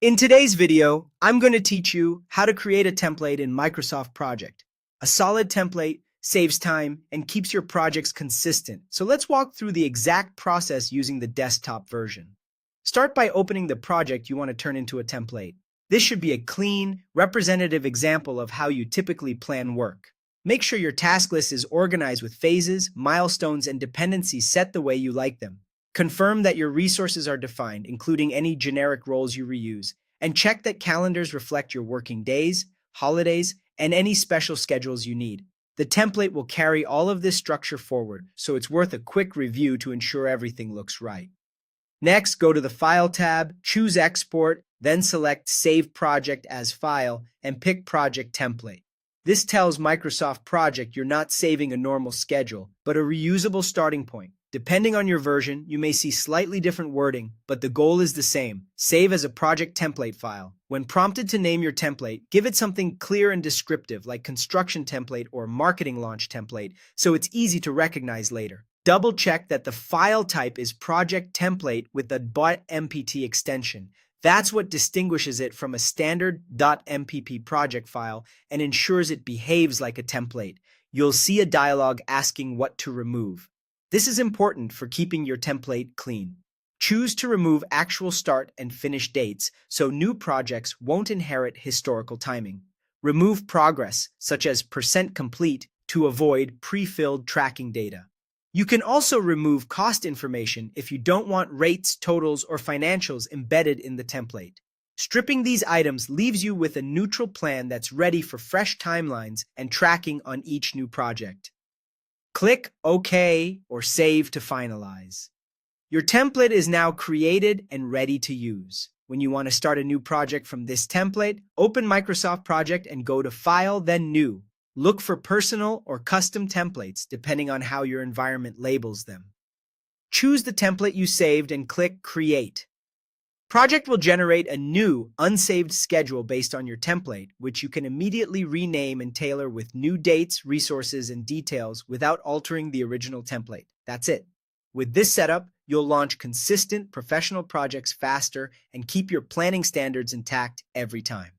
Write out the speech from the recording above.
In today's video, I'm going to teach you how to create a template in Microsoft Project. A solid template saves time and keeps your projects consistent. So let's walk through the exact process using the desktop version. Start by opening the project you want to turn into a template. This should be a clean, representative example of how you typically plan work. Make sure your task list is organized with phases, milestones, and dependencies set the way you like them. Confirm that your resources are defined, including any generic roles you reuse, and check that calendars reflect your working days, holidays, and any special schedules you need. The template will carry all of this structure forward, so it's worth a quick review to ensure everything looks right. Next, go to the File tab, choose Export, then select Save Project as File, and pick Project Template. This tells Microsoft Project you're not saving a normal schedule, but a reusable starting point. Depending on your version, you may see slightly different wording, but the goal is the same. Save as a project template file. When prompted to name your template, give it something clear and descriptive like construction template or marketing launch template, so it's easy to recognize later. Double check that the file type is project template with the .mpt extension. That's what distinguishes it from a standard .mpp project file and ensures it behaves like a template. You'll see a dialog asking what to remove. This is important for keeping your template clean. Choose to remove actual start and finish dates so new projects won't inherit historical timing. Remove progress, such as % complete, to avoid pre-filled tracking data. You can also remove cost information if you don't want rates, totals, or financials embedded in the template. Stripping these items leaves you with a neutral plan that's ready for fresh timelines and tracking on each new project. Click OK or Save to finalize. Your template is now created and ready to use. When you want to start a new project from this template, open Microsoft Project and go to File, then New. Look for personal or custom templates depending on how your environment labels them. Choose the template you saved and click Create. Project will generate a new, unsaved schedule based on your template, which you can immediately rename and tailor with new dates, resources, and details without altering the original template. That's it. With this setup, you'll launch consistent, professional projects faster and keep your planning standards intact every time.